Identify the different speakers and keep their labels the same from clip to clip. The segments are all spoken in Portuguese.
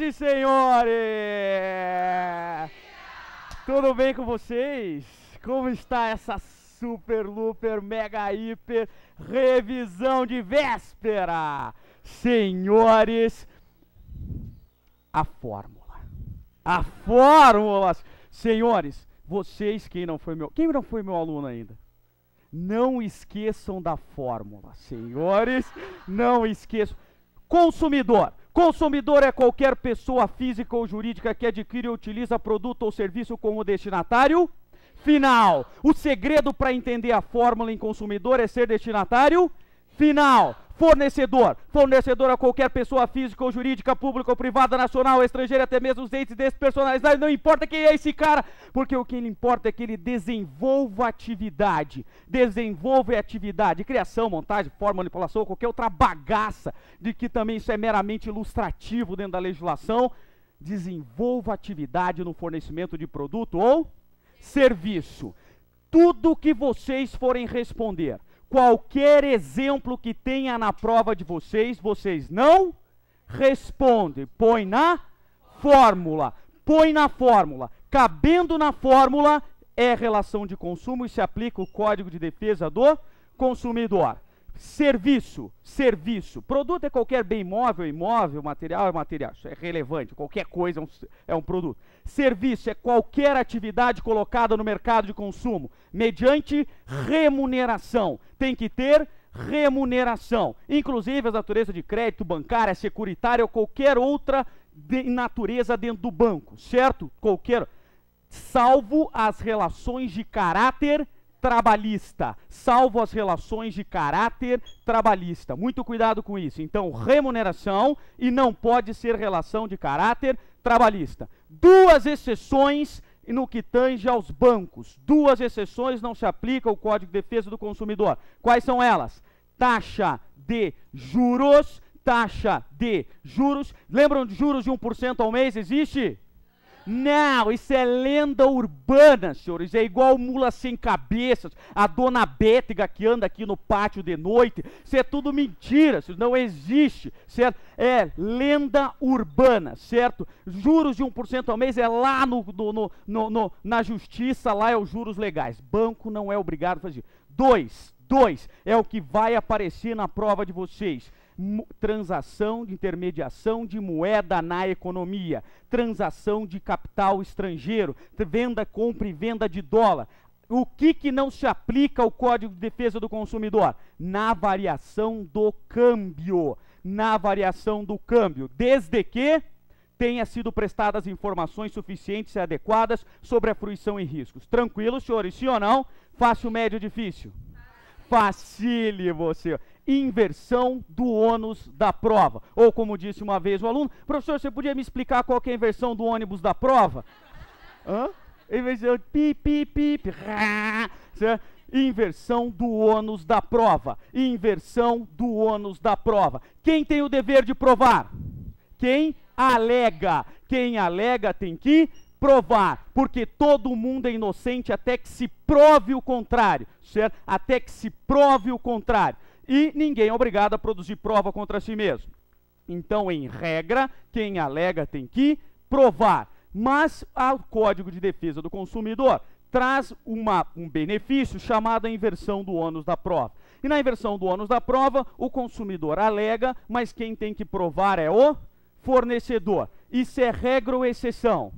Speaker 1: e senhores! Tudo bem com vocês? Como está essa super, luper, mega, hiper revisão de véspera? Senhores, a fórmula. A fórmula! Senhores, vocês, quem não foi meu aluno ainda? Não esqueçam da fórmula, senhores, não esqueçam. Consumidor. Consumidor é qualquer pessoa física ou jurídica que adquire ou utiliza produto ou serviço como destinatário final. O segredo para entender a fórmula em consumidor é ser destinatário final. Fornecedor. Fornecedor é qualquer pessoa física ou jurídica, pública ou privada, nacional, estrangeira, até mesmo os entes despersonalizados. Não importa quem é esse cara, porque o que importa é que ele desenvolva atividade. Desenvolve atividade. Criação, montagem, forma, manipulação, qualquer outra bagaça, de que também isso é meramente ilustrativo dentro da legislação. Desenvolva atividade no fornecimento de produto ou serviço. Tudo que vocês forem responder, qualquer exemplo que tenha na prova de vocês, vocês não respondem. Põe na fórmula. Põe na fórmula. Cabendo na fórmula é relação de consumo e se aplica o Código de Defesa do Consumidor. Serviço. Serviço. Produto é qualquer bem móvel, imóvel, material é material. Isso é relevante. Qualquer coisa é um produto. Serviço é qualquer atividade colocada no mercado de consumo mediante remuneração. Tem que ter remuneração. Inclusive a natureza de crédito, bancária, securitária ou qualquer outra natureza dentro do banco. Certo? Qualquer. Salvo as relações de caráter trabalhista. Salvo as relações de caráter trabalhista. Muito cuidado com isso. Então, remuneração e não pode ser relação de caráter trabalhista. Duas exceções no que tange aos bancos. Duas exceções não se aplicam ao Código de Defesa do Consumidor. Quais são elas? Taxa de juros. Taxa de juros. Lembram de juros de 1% ao mês? Existe? Não, isso é lenda urbana, senhores, é igual mula sem cabeças, a dona Bétega que anda aqui no pátio de noite, isso é tudo mentira, isso não existe, certo? É lenda urbana, certo? Juros de 1% ao mês é lá na justiça, lá é os juros legais, banco não é obrigado a fazer. Dois é o que vai aparecer na prova de vocês. Transação de intermediação de moeda na economia, transação de capital estrangeiro, venda, compra e venda de dólar. O que não se aplica ao Código de Defesa do Consumidor? Na variação do câmbio. Na variação do câmbio, desde que tenha sido prestadas informações suficientes e adequadas sobre a fruição e riscos. Tranquilo, senhores? Sim ou não? Fácil, médio, difícil? Facile você. Inversão do ônus da prova. Ou como disse uma vez o aluno, professor, você podia me explicar qual que é a inversão do ônibus da prova? Hã? Inversão, inversão do ônus da prova. Inversão do ônus da prova. Quem tem o dever de provar? Quem alega. Quem alega tem que provar, porque todo mundo é inocente até que se prove o contrário, certo? Até que se prove o contrário. E ninguém é obrigado a produzir prova contra si mesmo. Então, em regra, quem alega tem que provar. Mas o Código de Defesa do Consumidor traz um benefício chamado a inversão do ônus da prova. E na inversão do ônus da prova, o consumidor alega, mas quem tem que provar é o fornecedor. Isso é regra ou exceção?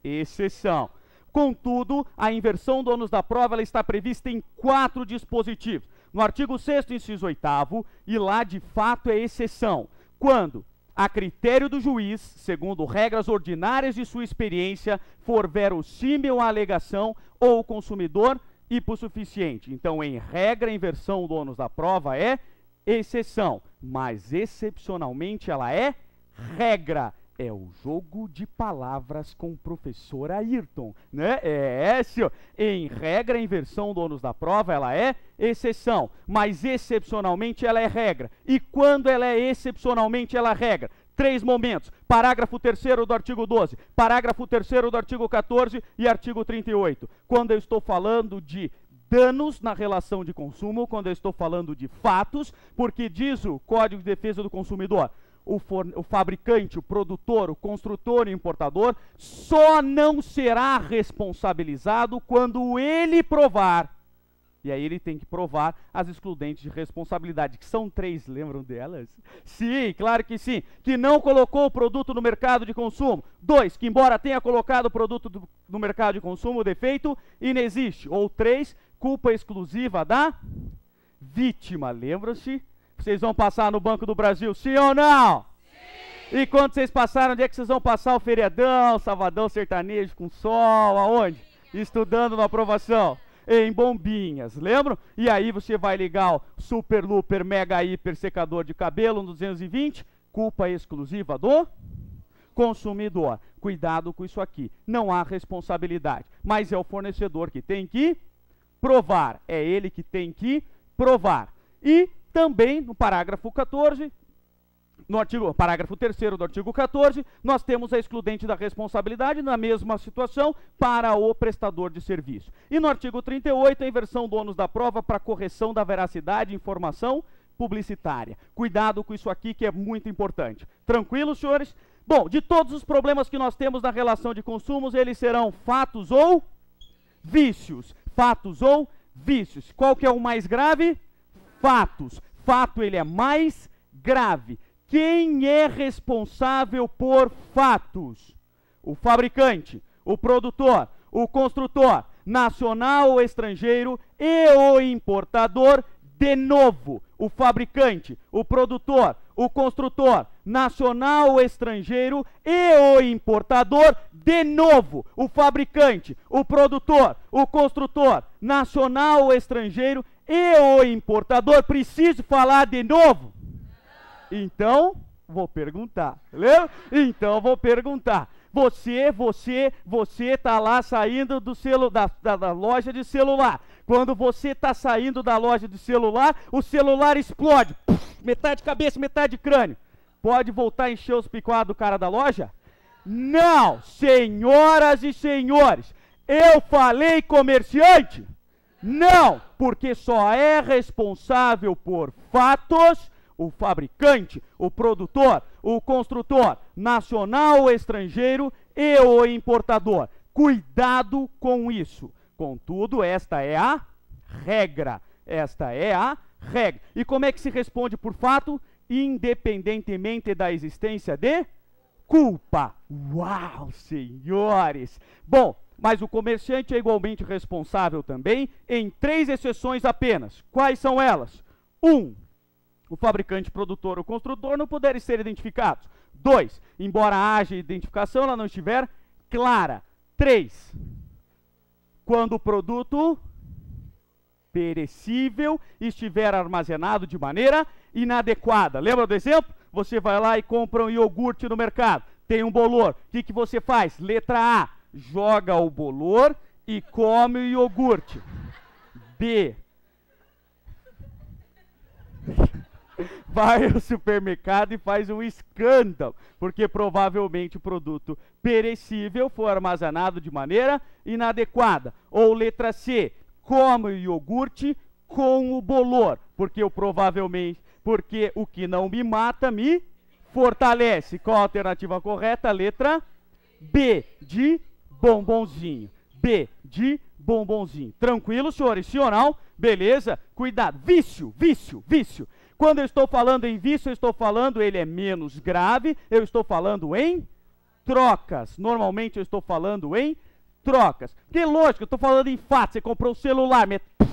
Speaker 1: Exceção. Contudo, a inversão do ônus da prova ela está prevista em 4 dispositivos. No artigo 6º, inciso 8º, e lá de fato é exceção. Quando, a critério do juiz, segundo regras ordinárias de sua experiência, for verossímil a alegação ou o consumidor hipossuficiente. Então, em regra, a inversão do ônus da prova é exceção, mas excepcionalmente ela é regra. É o jogo de palavras com o professor Ayrton, né? Senhor. Em regra, a inversão do ônus da prova, ela é exceção, mas excepcionalmente ela é regra. E quando ela é excepcionalmente, ela é regra? 3 momentos. Parágrafo 3º do artigo 12, parágrafo 3º do artigo 14 e artigo 38. Quando eu estou falando de danos na relação de consumo, quando eu estou falando de fatos, porque diz o Código de Defesa do Consumidor, o fabricante, o produtor, o construtor e o importador só não será responsabilizado quando ele provar. E aí ele tem que provar as excludentes de responsabilidade, que são 3, lembram delas? Sim, claro que sim. Que não colocou o produto no mercado de consumo. 2, que embora tenha colocado o produto no mercado de consumo, o defeito inexiste. Ou 3, culpa exclusiva da vítima. Lembram-se? Vocês vão passar no Banco do Brasil, sim ou não? Sim. E quando vocês passaram, onde é que vocês vão passar o feriadão, sabadão sertanejo com sol, aonde? Estudando na aprovação. Em Bombinhas, lembram? E aí você vai ligar o Super Looper Mega Hiper secador de cabelo no 220, culpa exclusiva do consumidor. Cuidado com isso aqui, não há responsabilidade, mas é o fornecedor que tem que provar, é ele que tem que provar. E também no parágrafo 14, parágrafo 3º do artigo 14, nós temos a excludente da responsabilidade na mesma situação para o prestador de serviço. E no artigo 38, a inversão do ônus da prova para correção da veracidade e informação publicitária. Cuidado com isso aqui que é muito importante. Tranquilo, senhores? Bom, de todos os problemas que nós temos na relação de consumos, eles serão fatos ou vícios. Fatos ou vícios. Qual que é o mais grave? Fatos. Fato, ele é mais grave. Quem é responsável por fatos? O fabricante, o produtor, o construtor, nacional ou estrangeiro e o importador. De novo, o fabricante, o produtor, o construtor, nacional ou estrangeiro e o importador. De novo, o fabricante, o produtor, o construtor, nacional ou estrangeiro e o importador. Preciso falar de novo? Então, vou perguntar, lembra? Então, vou perguntar. Você tá lá saindo da loja de celular. Quando você está saindo da loja de celular, o celular explode. Puf, metade cabeça, metade crânio. Pode voltar a encher os picuados do cara da loja? Não, senhoras e senhores. Eu falei comerciante? Não, porque só é responsável por fatos o fabricante, o produtor, o construtor, nacional ou estrangeiro e o importador. Cuidado com isso. Contudo, esta é a regra. Esta é a regra. E como é que se responde por fato? Independentemente da existência de culpa. Uau, senhores! Bom, mas o comerciante é igualmente responsável também em 3 exceções apenas. Quais são elas? 1. O fabricante, produtor ou construtor não puderem ser identificados. 2. Embora haja identificação, ela não estiver clara. 3. Quando o produto perecível estiver armazenado de maneira inadequada. Lembra do exemplo? Você vai lá e compra um iogurte no mercado. Tem um bolor. O que você faz? Letra A. Joga o bolor e come o iogurte. B. Vai ao supermercado e faz um escândalo, porque provavelmente o produto perecível foi armazenado de maneira inadequada. Ou letra C, come o iogurte com o bolor, porque o que não me mata me fortalece. Qual a alternativa correta? Letra B, de bombonzinho. B, de bombonzinho. Tranquilo, senhores? Sim ou não? Beleza? Cuidado. Vício, vício, vício. Quando eu estou falando em vício, eu estou falando, ele é menos grave, eu estou falando em trocas. Normalmente eu estou falando em trocas. Que lógico, eu estou falando em fato. Você comprou um celular,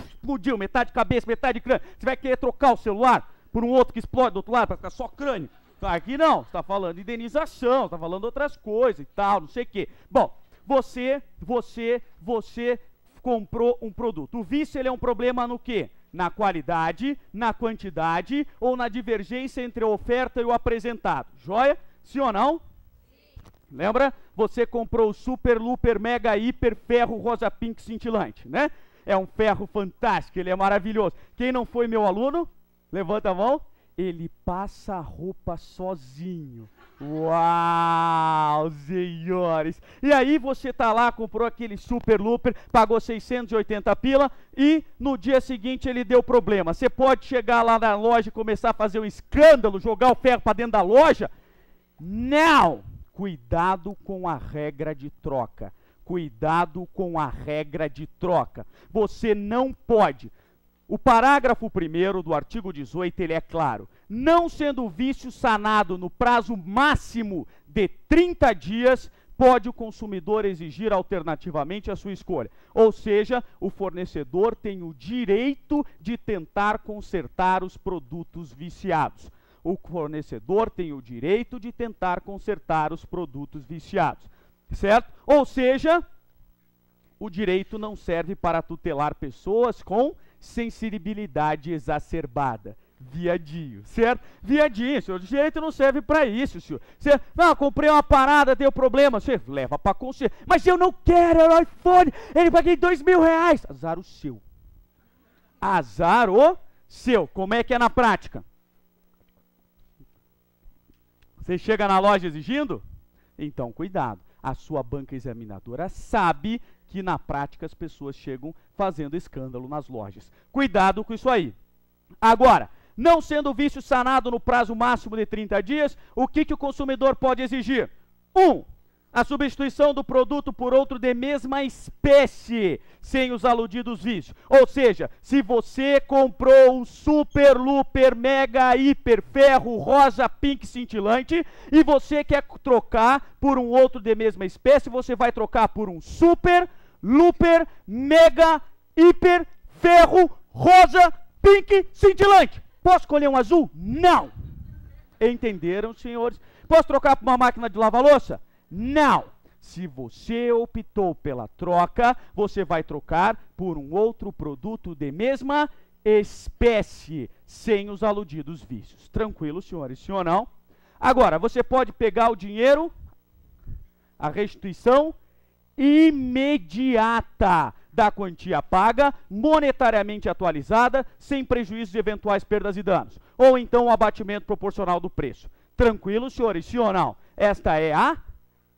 Speaker 1: explodiu, metade cabeça, metade crânio. Você vai querer trocar o celular por um outro que explode do outro lado, para ficar só crânio? Aqui não, você está falando de indenização, está falando outras coisas e tal, não sei o quê. Bom, você comprou um produto. O vício, ele é um problema no quê? Na qualidade, na quantidade ou na divergência entre a oferta e o apresentado. Joia? Sim ou não? Sim. Lembra? Você comprou o Super Looper Mega Hiper Ferro Rosa Pink Cintilante, né? É um ferro fantástico, ele é maravilhoso. Quem não foi meu aluno? Levanta a mão. ele passa a roupa sozinho. Uau, senhores! E aí você tá lá, comprou aquele Super Looper, pagou 680 pila e no dia seguinte ele deu problema. Você pode chegar lá na loja e começar a fazer um escândalo, jogar o ferro para dentro da loja? Não! Cuidado com a regra de troca. Cuidado com a regra de troca. Você não pode. O parágrafo 1º do artigo 18, ele é claro. Não sendo o vício sanado no prazo máximo de 30 dias, pode o consumidor exigir alternativamente a sua escolha. Ou seja, o fornecedor tem o direito de tentar consertar os produtos viciados. O fornecedor tem o direito de tentar consertar os produtos viciados. Certo? Ou seja, o direito não serve para tutelar pessoas com sensibilidade exacerbada. Viadinho, certo? Viadinho, senhor. O direito não serve para isso, senhor. Você, não, comprei uma parada, deu problema. Você leva para conselho. Mas eu não quero, é o iPhone. Ele paguei R$2.000. Azar o seu. Azar o seu. Como é que é na prática? Você chega na loja exigindo? Então, cuidado. A sua banca examinadora sabe que na prática as pessoas chegam fazendo escândalo nas lojas. Cuidado com isso aí. Agora, não sendo o vício sanado no prazo máximo de 30 dias, o que o consumidor pode exigir? 1. A substituição do produto por outro de mesma espécie, sem os aludidos vícios. Ou seja, se você comprou um Super Looper Mega Hiper Ferro Rosa Pink Cintilante e você quer trocar por um outro de mesma espécie, você vai trocar por um Super Looper Mega Hiper Ferro Rosa Pink Cintilante. Posso escolher um azul? Não! Entenderam, senhores? Posso trocar por uma máquina de lavar louça? Não! Se você optou pela troca, você vai trocar por um outro produto de mesma espécie, sem os aludidos vícios. Tranquilo, senhores? Sim ou não? Agora, você pode pegar o dinheiro, a restituição imediata da quantia paga, monetariamente atualizada, sem prejuízo de eventuais perdas e danos. Ou então o abatimento proporcional do preço. Tranquilo, senhores? Sim ou não? Esta é a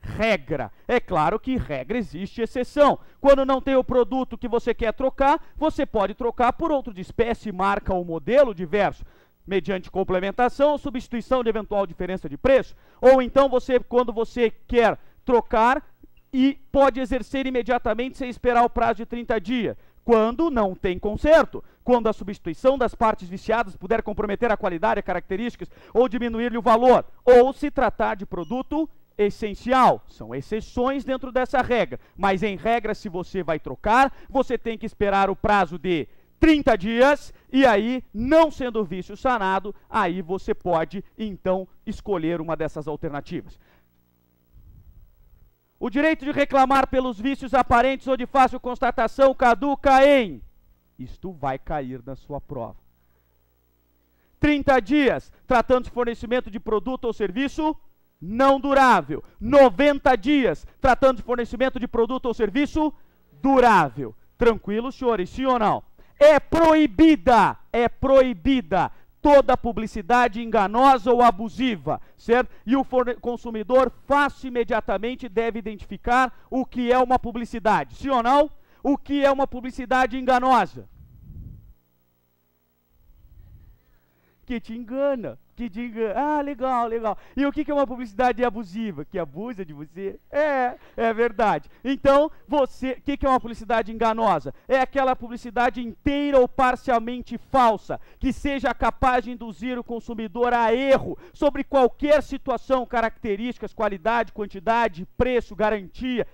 Speaker 1: regra. É claro que regra existe exceção. Quando não tem o produto que você quer trocar, você pode trocar por outro de espécie, marca ou modelo diverso, mediante complementação ou substituição de eventual diferença de preço. Ou então quando você quer trocar, e pode exercer imediatamente sem esperar o prazo de 30 dias, quando não tem conserto, quando a substituição das partes viciadas puder comprometer a qualidade, características ou diminuir-lhe o valor, ou se tratar de produto essencial. São exceções dentro dessa regra, mas em regra, se você vai trocar, você tem que esperar o prazo de 30 dias, e aí, não sendo vício sanado, aí você pode, então, escolher uma dessas alternativas. O direito de reclamar pelos vícios aparentes ou de fácil constatação caduca em... Isto vai cair na sua prova. 30 dias, tratando de fornecimento de produto ou serviço não durável. 90 dias, tratando de fornecimento de produto ou serviço durável. Tranquilo, senhores? Sim ou não? É proibida toda publicidade enganosa ou abusiva, certo? E o consumidor fácil imediatamente deve identificar o que é uma publicidade. Sim ou não? O que é uma publicidade enganosa? Que te engana. Ah, legal, legal. E o que é uma publicidade abusiva? Que abusa de você? É verdade. Então, o que é uma publicidade enganosa? É aquela publicidade inteira ou parcialmente falsa, que seja capaz de induzir o consumidor a erro sobre qualquer situação, características, qualidade, quantidade, preço, garantia,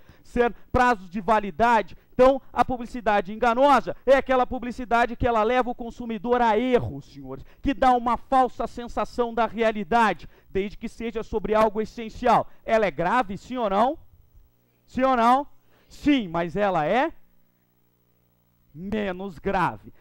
Speaker 1: prazos de validade. Então, a publicidade enganosa é aquela publicidade que ela leva o consumidor a erro, senhores, que dá uma falsa sensação da realidade, desde que seja sobre algo essencial. Ela é grave, sim ou não? Sim ou não? Sim, mas ela é menos grave,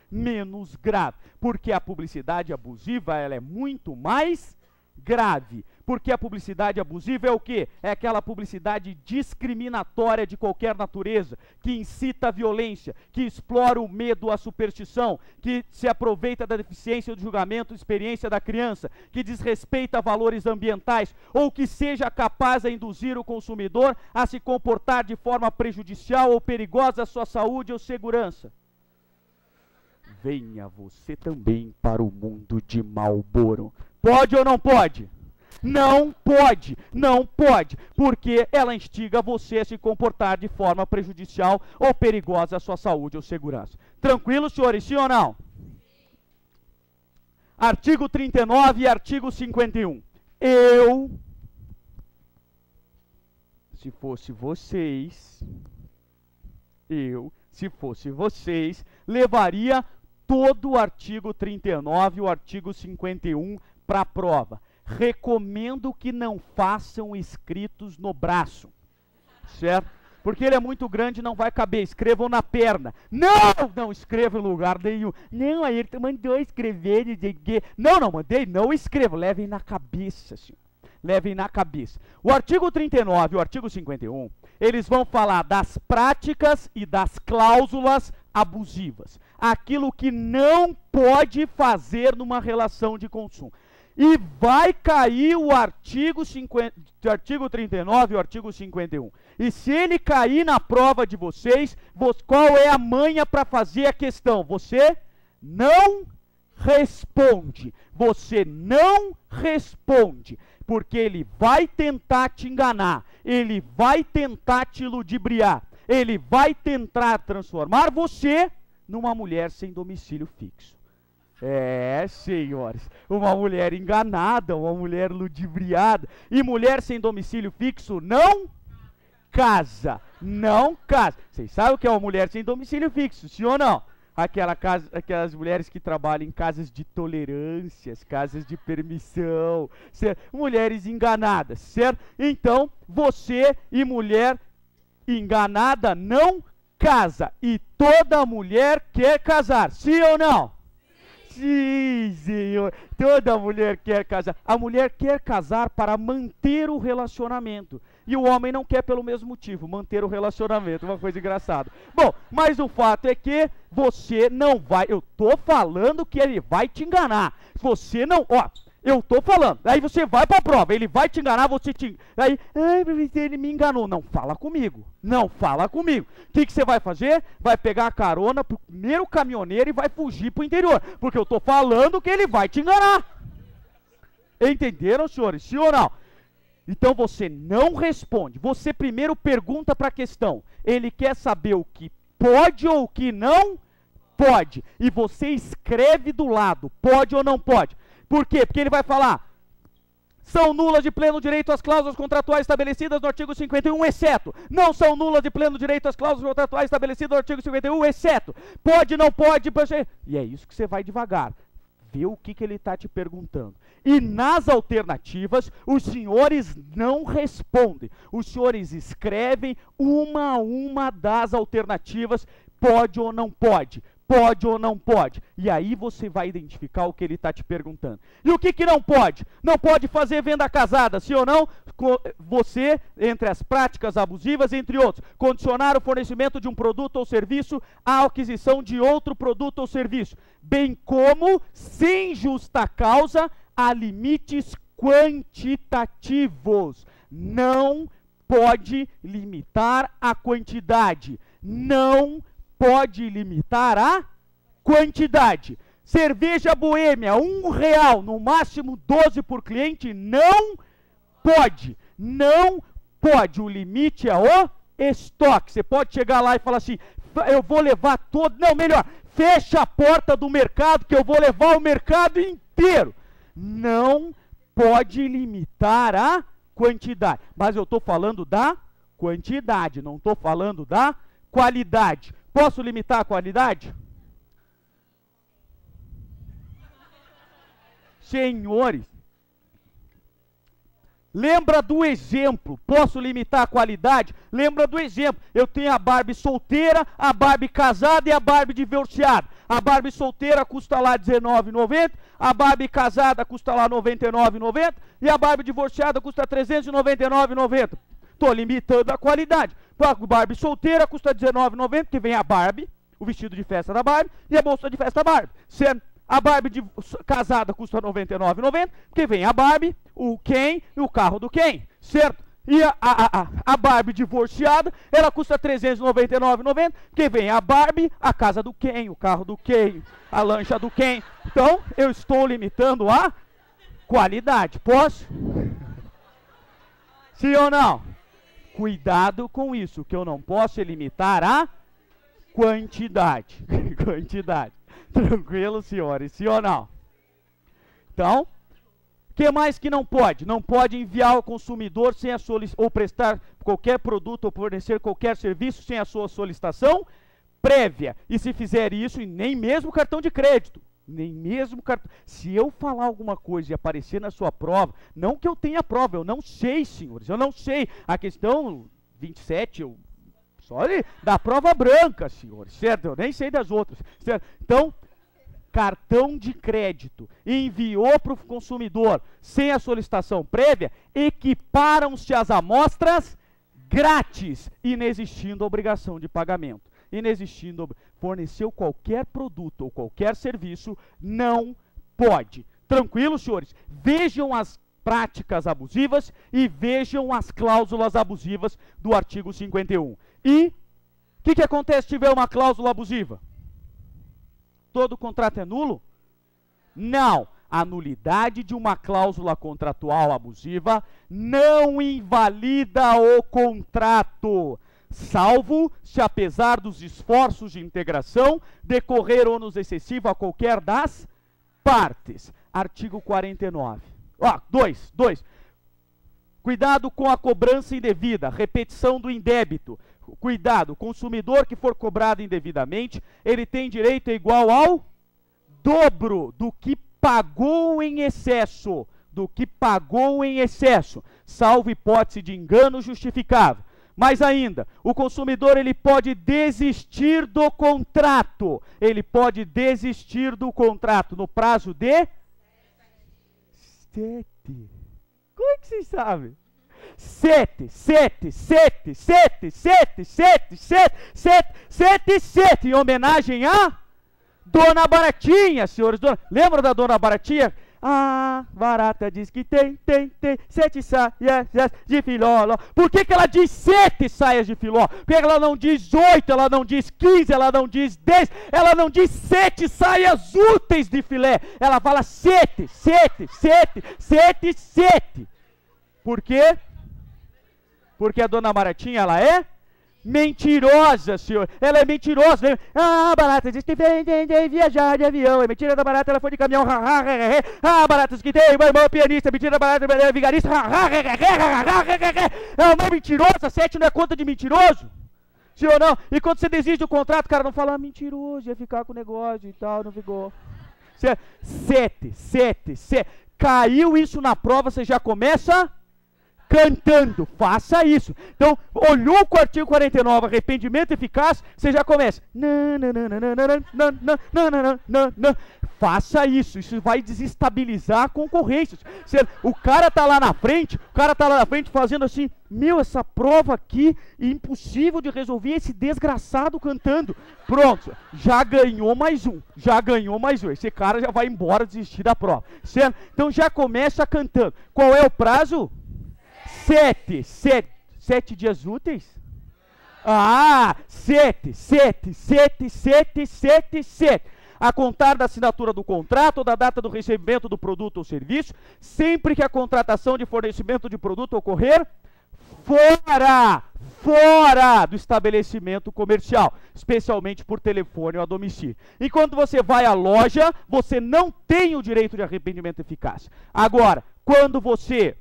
Speaker 1: porque a publicidade abusiva ela é muito mais grave, Porque a publicidade abusiva é o quê? É aquela publicidade discriminatória de qualquer natureza, que incita a violência, que explora o medo, a superstição, que se aproveita da deficiência do julgamento, experiência da criança, que desrespeita valores ambientais, ou que seja capaz de induzir o consumidor a se comportar de forma prejudicial ou perigosa à sua saúde ou segurança. Venha você também para o mundo de Marlboro. Pode ou não pode? Não pode, não pode, porque ela instiga você a se comportar de forma prejudicial ou perigosa à sua saúde ou segurança. Tranquilo, senhores, sim ou não? Artigo 39 e artigo 51. Se fosse vocês, levaria todo o artigo 39 e o artigo 51 para a prova. Recomendo que não façam escritos no braço, certo? Porque ele é muito grande e não vai caber. Escrevam na perna. Não escrevam em lugar nenhum. Não, aí ele mandou escrever. Não mandei, não escrevam. Levem na cabeça, senhor. Levem na cabeça. O artigo 39 e o artigo 51, eles vão falar das práticas e das cláusulas abusivas. Aquilo que não pode fazer numa relação de consumo. E vai cair o artigo 39 e o artigo 51. E se ele cair na prova de vocês, qual é a manha para fazer a questão? Você não responde. Você não responde. Porque ele vai tentar te enganar. Ele vai tentar te ludibriar. Ele vai tentar transformar você numa mulher sem domicílio fixo. Senhores, uma mulher enganada, uma mulher ludibriada. E mulher sem domicílio fixo não casa, não casa. Vocês sabem o que é uma mulher sem domicílio fixo, sim ou não? Aquelas mulheres que trabalham em casas de tolerâncias, casas de permissão, certo? Mulheres enganadas, certo? Então, você e mulher enganada não casa. E toda mulher quer casar, sim ou não? Sim, senhor. Toda mulher quer casar. A mulher quer casar para manter o relacionamento. E o homem não quer pelo mesmo motivo, manter o relacionamento. Uma coisa engraçada. Bom, mas o fato é que você não vai... Eu tô falando que ele vai te enganar. Você não... eu tô falando. Aí você vai pra prova, ele vai te enganar, você te... Aí, ele me enganou. Não fala comigo. Não fala comigo. O que você vai fazer? Vai pegar a carona pro primeiro caminhoneiro e vai fugir pro interior. Porque eu tô falando que ele vai te enganar. Entenderam, senhores? Sim ou não? Então você não responde. Você primeiro pergunta para a questão. Ele quer saber o que pode ou o que não pode. E você escreve do lado, pode ou não pode. Por quê? Porque ele vai falar, são nulas de pleno direito as cláusulas contratuais estabelecidas no artigo 51, exceto. Não são nulas de pleno direito as cláusulas contratuais estabelecidas no artigo 51, exceto. Pode, não pode. E é isso que você vai devagar. Vê o que ele está te perguntando. E nas alternativas, os senhores não respondem. Os senhores escrevem uma a uma das alternativas, pode ou não pode. Pode ou não pode? E aí você vai identificar o que ele está te perguntando. E o que não pode? Não pode fazer venda casada, sim ou não? Você, entre as práticas abusivas, entre outros, condicionar o fornecimento de um produto ou serviço à aquisição de outro produto ou serviço, bem como, sem justa causa, a limites quantitativos. Não pode limitar a quantidade. Não pode limitar a quantidade. Cerveja boêmia, R$1, no máximo 12 por cliente, não pode. Não pode. O limite é o estoque. Você pode chegar lá e falar assim, eu vou levar todo... Não, melhor, fecha a porta do mercado que eu vou levar o mercado inteiro. Não pode limitar a quantidade. Mas eu estou falando da quantidade, não estou falando da qualidade. Posso limitar a qualidade? Senhores, Lembra do exemplo. Posso limitar a qualidade? Lembra do exemplo. Eu tenho a Barbie solteira, a Barbie casada e a Barbie divorciada. A Barbie solteira custa lá R$19,90, a Barbie casada custa lá R$99,90 e a Barbie divorciada custa R$399,90. Estou limitando a qualidade. A Barbie solteira custa R$19,90, que vem a Barbie, o vestido de festa da Barbie e a bolsa de festa da Barbie. Sendo a Barbie casada custa R$99,90, que vem a Barbie, o Ken e o carro do Ken, certo? E a Barbie divorciada, ela custa R$399,90, que vem a Barbie, a casa do Ken, o carro do Ken, a lancha do Ken. Então, eu estou limitando a qualidade. Posso? Sim ou não? Cuidado com isso, que eu não posso limitar a quantidade. Quantidade. Tranquilo, senhores? Sim ou não? Então, o que mais que não pode? Não pode enviar ao consumidor sem a ou prestar qualquer produto ou fornecer qualquer serviço sem a sua solicitação prévia. E se fizer isso, e nem mesmo cartão de crédito. Nem mesmo cartão. Se eu falar alguma coisa e aparecer na sua prova, não que eu tenha prova, eu não sei, senhores, eu não sei. A questão 27, eu só da prova branca, senhores, certo? Eu nem sei das outras, certo? Então, cartão de crédito enviou para o consumidor sem a solicitação prévia, equiparam-se as amostras grátis, inexistindo obrigação de pagamento. Inexistindo, forneceu qualquer produto ou qualquer serviço, não pode. Tranquilo, senhores? Vejam as práticas abusivas e vejam as cláusulas abusivas do artigo 51. E o que acontece se tiver uma cláusula abusiva? Todo contrato é nulo? Não. A nulidade de uma cláusula contratual abusiva não invalida o contrato, salvo se, apesar dos esforços de integração, decorrer ônus excessivo a qualquer das partes. Artigo 49. Ó, 2. Cuidado com a cobrança indevida, repetição do indébito. Cuidado, o consumidor que for cobrado indevidamente, ele tem direito igual ao dobro do que pagou em excesso. Salvo hipótese de engano justificável. Mais ainda, o consumidor ele pode desistir do contrato. No prazo de 7. Como é que vocês sabem? 7, em homenagem a Dona Baratinha, senhores. Lembra da Dona Baratinha? Ah, barata diz que tem 7 saias de filó. Por que ela diz 7 saias de filó? Por que ela não diz 8, ela não diz 15, ela não diz 10, ela não diz 7 saias úteis de filé? Ela fala 7. Por quê? Porque a Dona Baratinha, ela é mentirosa, senhor. Ela é mentirosa. Né? Ah, barata diz que vem viajar de avião. É mentira da barata, ela foi de caminhão. Ah, barata diz que tem uma irmã pianista. Mentira da barata, ela é vigarista. É uma mentirosa. 7 não é conta de mentiroso? Sim ou não? E quando você desiste do contrato, o cara não fala mentiroso, ia ficar com o negócio e tal, não ficou. 7. Caiu isso na prova, você já começa cantando, faça isso. Então, olhou com o artigo 49, arrependimento eficaz, você já começa. Faça isso, isso vai desestabilizar a concorrência. O cara tá lá na frente, fazendo assim, meu, essa prova aqui, impossível de resolver, esse desgraçado cantando. Pronto, já ganhou mais um. Esse cara já vai embora, desistir da prova. Certo? Então já começa cantando. Qual é o prazo? 7 dias úteis? Ah, 7. A contar da assinatura do contrato ou da data do recebimento do produto ou serviço, sempre que a contratação de fornecimento de produto ocorrer fora do estabelecimento comercial, especialmente por telefone ou a domicílio. Enquanto você vai à loja, você não tem o direito de arrependimento eficaz. Agora, quando você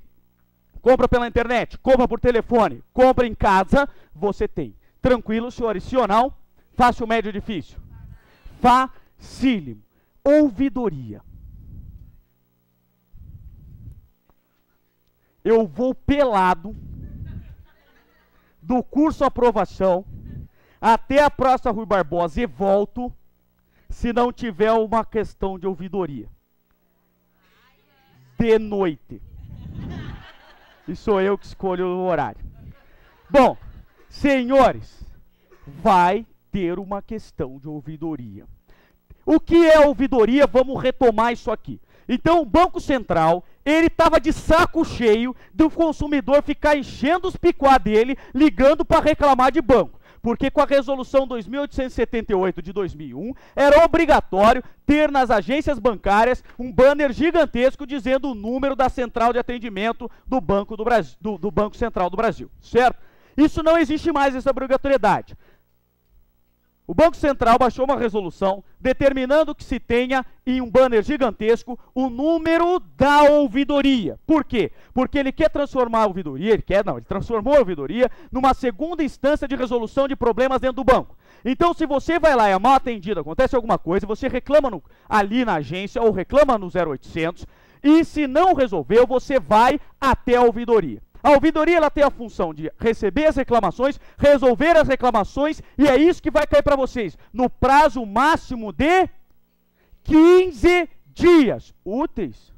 Speaker 1: compra pela internet, compra por telefone, compra em casa, você tem. Tranquilo, senhores? Sim ou não? Fácil, médio, difícil? Facílimo. Ouvidoria. eu vou pelado do curso aprovação até a Praça Rui Barbosa e volto se não tiver uma questão de ouvidoria. De noite. E sou eu que escolho o horário. Bom, senhores, vai ter uma questão de ouvidoria. O que é ouvidoria? Vamos retomar isso aqui. Então, o Banco Central, ele estava de saco cheio do consumidor ficar enchendo os picuá dele, ligando para reclamar de banco. Porque com a resolução 2878 de 2001, era obrigatório ter nas agências bancárias um banner gigantesco dizendo o número da central de atendimento do Banco do Brasil, do Banco Central do Brasil, certo? Isso não existe mais, essa obrigatoriedade. O Banco Central baixou uma resolução determinando que se tenha em um banner gigantesco o número da ouvidoria. Por quê? Porque ele quer transformar a ouvidoria, ele transformou a ouvidoria numa segunda instância de resolução de problemas dentro do banco. Então, se você vai lá e é mal atendido, acontece alguma coisa, você reclama ali na agência ou reclama no 0800, e se não resolveu, você vai até a ouvidoria. A ouvidoria ela tem a função de receber as reclamações, resolver as reclamações, e é isso que vai cair para vocês, no prazo máximo de 15 dias úteis.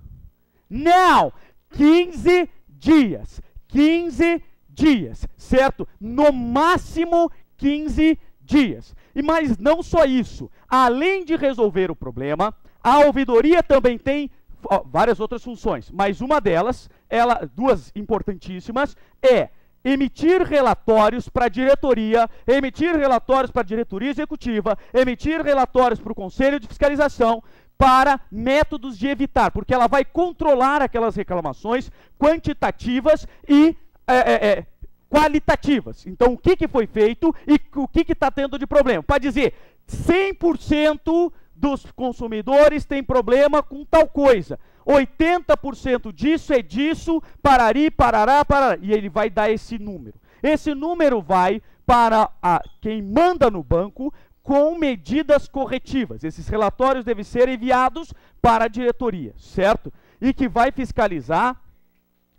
Speaker 1: Não, 15 dias. 15 dias, certo? No máximo 15 dias. E mas não só isso, além de resolver o problema, a ouvidoria também tem várias outras funções, mas uma delas, duas importantíssimas, é emitir relatórios para a diretoria, emitir relatórios para a diretoria executiva, emitir relatórios para o conselho de fiscalização, para métodos de evitar, porque ela vai controlar aquelas reclamações quantitativas e qualitativas. Então, o que foi feito e o que está tendo de problema? Para dizer, 100% dos consumidores tem problema com tal coisa. 80% disso é disso, parari, parará, parará. E ele vai dar esse número. Esse número vai para quem manda no banco com medidas corretivas. Esses relatórios devem ser enviados para a diretoria, certo? E que vai fiscalizar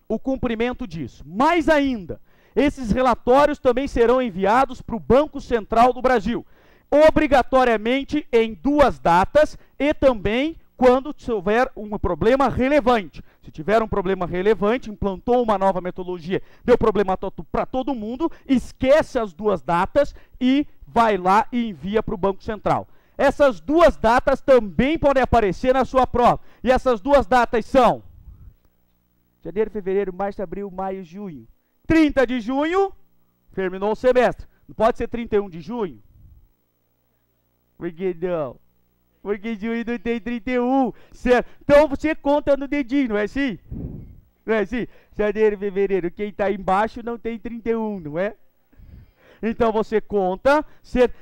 Speaker 1: o cumprimento disso. Mais ainda, esses relatórios também serão enviados para o Banco Central do Brasil, obrigatoriamente em 2 datas e também quando houver um problema relevante. Se tiver um problema relevante, implantou uma nova metodologia, deu problema para todo mundo, esquece as 2 datas e vai lá e envia para o Banco Central. Essas 2 datas também podem aparecer na sua prova. E essas 2 datas são janeiro, fevereiro, março, abril, maio, junho. 30 de junho, terminou o semestre. Não pode ser 31 de junho? Por que não? Porque junho não tem 31, certo? Então você conta no dedinho, não é assim? Não é assim? Janeiro, fevereiro, quem está embaixo não tem 31, não é? Então você conta, certo?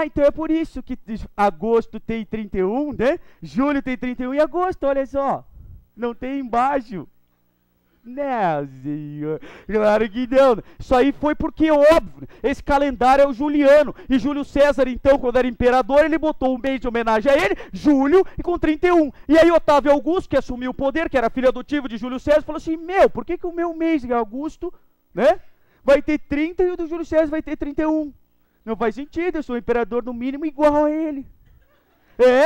Speaker 1: Então é por isso que agosto tem 31, né? Julho tem 31 e agosto, olha só. Não tem embaixo. Não, senhor. Claro que não. Isso aí foi porque, óbvio, esse calendário é o juliano. E Júlio César, então, quando era imperador, ele botou um mês de homenagem a ele, julho, e com 31. E aí Otávio Augusto, que assumiu o poder, que era filho adotivo de Júlio César, falou assim, por que o meu mês de Augusto, né, vai ter 30 e o do Júlio César vai ter 31? Não faz sentido, eu sou o imperador no mínimo igual a ele.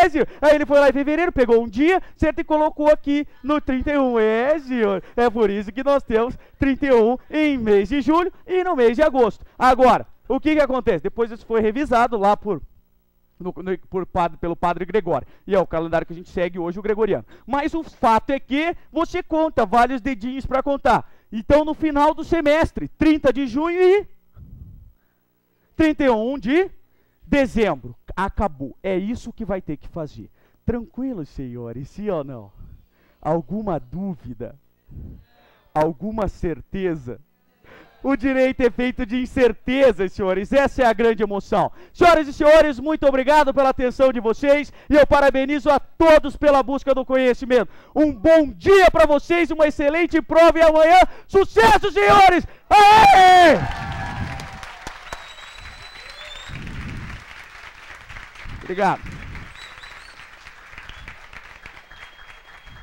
Speaker 1: Senhor. Aí ele foi lá em fevereiro, pegou um dia, certo, e colocou aqui no 31. Senhor. É por isso que nós temos 31 em mês de julho e no mês de agosto. Agora, o que acontece? Depois isso foi revisado lá pelo padre Gregório. E é o calendário que a gente segue hoje, o gregoriano. Mas o fato é que você conta vários dedinhos para contar. Então, no final do semestre, 30 de junho e 31 de dezembro. Acabou. É isso que vai ter que fazer. Tranquilo, senhores? Sim ou não? Alguma dúvida? Alguma certeza? O direito é feito de incertezas, senhores. Essa é a grande emoção. Senhoras e senhores, muito obrigado pela atenção de vocês. E eu parabenizo a todos pela busca do conhecimento. Um bom dia para vocês, uma excelente prova e amanhã, sucesso, senhores! Aê! Obrigado.